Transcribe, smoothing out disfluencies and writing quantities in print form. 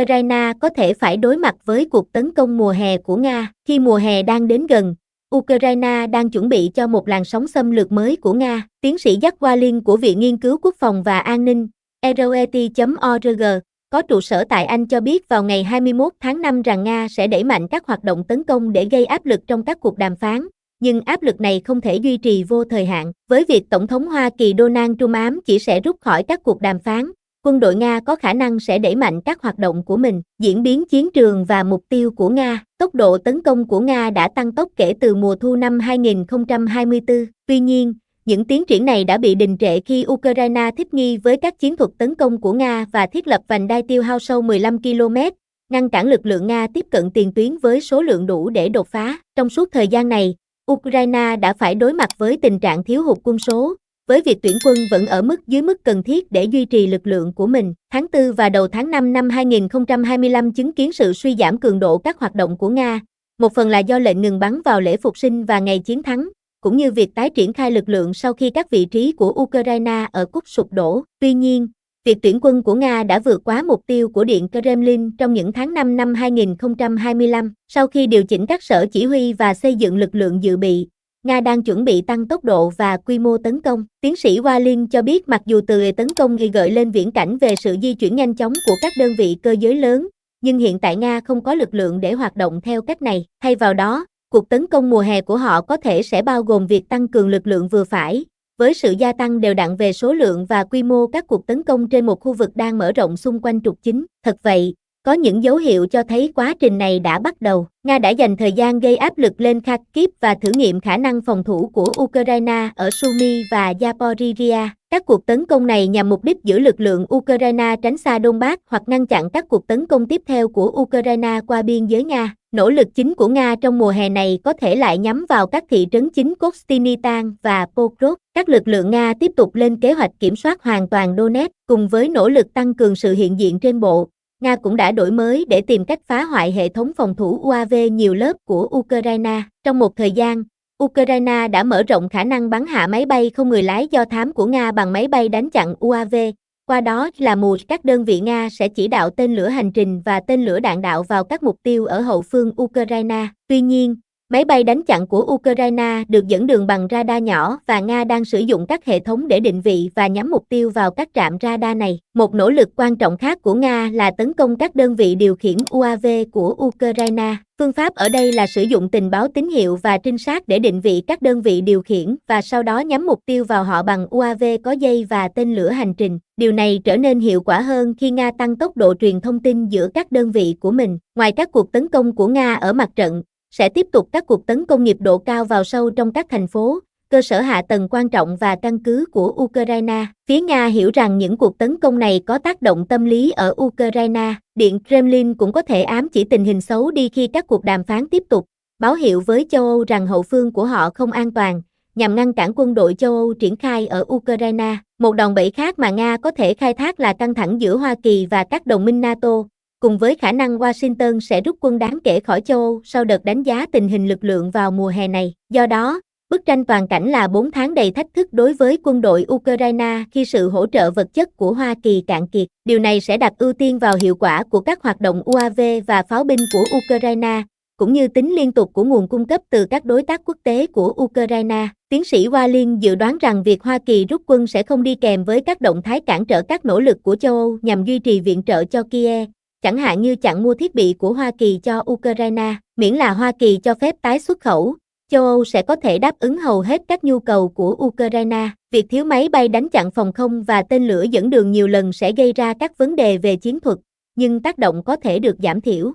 Ukraine có thể phải đối mặt với cuộc tấn công mùa hè của Nga. Khi mùa hè đang đến gần, Ukraine đang chuẩn bị cho một làn sóng xâm lược mới của Nga. Tiến sĩ Jack Walin của Viện Nghiên cứu Quốc phòng và An ninh, ROET.org, có trụ sở tại Anh cho biết vào ngày 21 tháng 5 rằng Nga sẽ đẩy mạnh các hoạt động tấn công để gây áp lực trong các cuộc đàm phán, nhưng áp lực này không thể duy trì vô thời hạn. Với việc Tổng thống Hoa Kỳ Donald Trump ám chỉ sẽ rút khỏi các cuộc đàm phán, quân đội Nga có khả năng sẽ đẩy mạnh các hoạt động của mình. Diễn biến chiến trường và mục tiêu của Nga. Tốc độ tấn công của Nga đã tăng tốc kể từ mùa thu năm 2024. Tuy nhiên, những tiến triển này đã bị đình trệ khi Ukraine thích nghi với các chiến thuật tấn công của Nga và thiết lập vành đai tiêu hao sâu 15 km, ngăn cản lực lượng Nga tiếp cận tiền tuyến với số lượng đủ để đột phá. Trong suốt thời gian này, Ukraine đã phải đối mặt với tình trạng thiếu hụt quân số, với việc tuyển quân vẫn ở mức dưới mức cần thiết để duy trì lực lượng của mình. Tháng 4 và đầu tháng 5 năm 2025 chứng kiến sự suy giảm cường độ các hoạt động của Nga, một phần là do lệnh ngừng bắn vào lễ Phục sinh và ngày chiến thắng, cũng như việc tái triển khai lực lượng sau khi các vị trí của Ukraine ở Cúc sụp đổ. Tuy nhiên, việc tuyển quân của Nga đã vượt quá mục tiêu của Điện Kremlin trong những tháng 5 năm 2025. Sau khi điều chỉnh các sở chỉ huy và xây dựng lực lượng dự bị, Nga đang chuẩn bị tăng tốc độ và quy mô tấn công. Tiến sĩ Walin cho biết mặc dù từ tấn công gợi lên viễn cảnh về sự di chuyển nhanh chóng của các đơn vị cơ giới lớn, nhưng hiện tại Nga không có lực lượng để hoạt động theo cách này. Thay vào đó, cuộc tấn công mùa hè của họ có thể sẽ bao gồm việc tăng cường lực lượng vừa phải, với sự gia tăng đều đặn về số lượng và quy mô các cuộc tấn công trên một khu vực đang mở rộng xung quanh trục chính. Thật vậy, có những dấu hiệu cho thấy quá trình này đã bắt đầu. Nga đã dành thời gian gây áp lực lên Kharkiv và thử nghiệm khả năng phòng thủ của Ukraine ở Sumy và Zaporizhia. Các cuộc tấn công này nhằm mục đích giữ lực lượng Ukraine tránh xa Donbass hoặc ngăn chặn các cuộc tấn công tiếp theo của Ukraine qua biên giới Nga. Nỗ lực chính của Nga trong mùa hè này có thể lại nhắm vào các thị trấn chính Kostynitan và Pokrov. Các lực lượng Nga tiếp tục lên kế hoạch kiểm soát hoàn toàn Donetsk, cùng với nỗ lực tăng cường sự hiện diện trên bộ. Nga cũng đã đổi mới để tìm cách phá hoại hệ thống phòng thủ UAV nhiều lớp của Ukraine. Trong một thời gian, Ukraine đã mở rộng khả năng bắn hạ máy bay không người lái do thám của Nga bằng máy bay đánh chặn UAV. Qua đó là mùa các đơn vị Nga sẽ chỉ đạo tên lửa hành trình và tên lửa đạn đạo vào các mục tiêu ở hậu phương Ukraine. Tuy nhiên, máy bay đánh chặn của Ukraine được dẫn đường bằng radar nhỏ và Nga đang sử dụng các hệ thống để định vị và nhắm mục tiêu vào các trạm radar này. Một nỗ lực quan trọng khác của Nga là tấn công các đơn vị điều khiển UAV của Ukraine. Phương pháp ở đây là sử dụng tình báo tín hiệu và trinh sát để định vị các đơn vị điều khiển và sau đó nhắm mục tiêu vào họ bằng UAV có dây và tên lửa hành trình. Điều này trở nên hiệu quả hơn khi Nga tăng tốc độ truyền thông tin giữa các đơn vị của mình. Ngoài các cuộc tấn công của Nga ở mặt trận, sẽ tiếp tục các cuộc tấn công nghiệp độ cao vào sâu trong các thành phố, cơ sở hạ tầng quan trọng và căn cứ của Ukraine. Phía Nga hiểu rằng những cuộc tấn công này có tác động tâm lý ở Ukraine. Điện Kremlin cũng có thể ám chỉ tình hình xấu đi khi các cuộc đàm phán tiếp tục, báo hiệu với châu Âu rằng hậu phương của họ không an toàn, nhằm ngăn cản quân đội châu Âu triển khai ở Ukraine. Một đòn bẩy khác mà Nga có thể khai thác là căng thẳng giữa Hoa Kỳ và các đồng minh NATO, cùng với khả năng Washington sẽ rút quân đáng kể khỏi châu Âu sau đợt đánh giá tình hình lực lượng vào mùa hè này. Do đó, bức tranh toàn cảnh là 4 tháng đầy thách thức đối với quân đội Ukraine khi sự hỗ trợ vật chất của Hoa Kỳ cạn kiệt. Điều này sẽ đặt ưu tiên vào hiệu quả của các hoạt động UAV và pháo binh của Ukraine, cũng như tính liên tục của nguồn cung cấp từ các đối tác quốc tế của Ukraine. Tiến sĩ Walin dự đoán rằng việc Hoa Kỳ rút quân sẽ không đi kèm với các động thái cản trở các nỗ lực của châu Âu nhằm duy trì viện trợ cho Kiev, chẳng hạn như chặn mua thiết bị của Hoa Kỳ cho Ukraine. Miễn là Hoa Kỳ cho phép tái xuất khẩu, châu Âu sẽ có thể đáp ứng hầu hết các nhu cầu của Ukraine. Việc thiếu máy bay đánh chặn phòng không và tên lửa dẫn đường nhiều lần sẽ gây ra các vấn đề về chiến thuật, nhưng tác động có thể được giảm thiểu.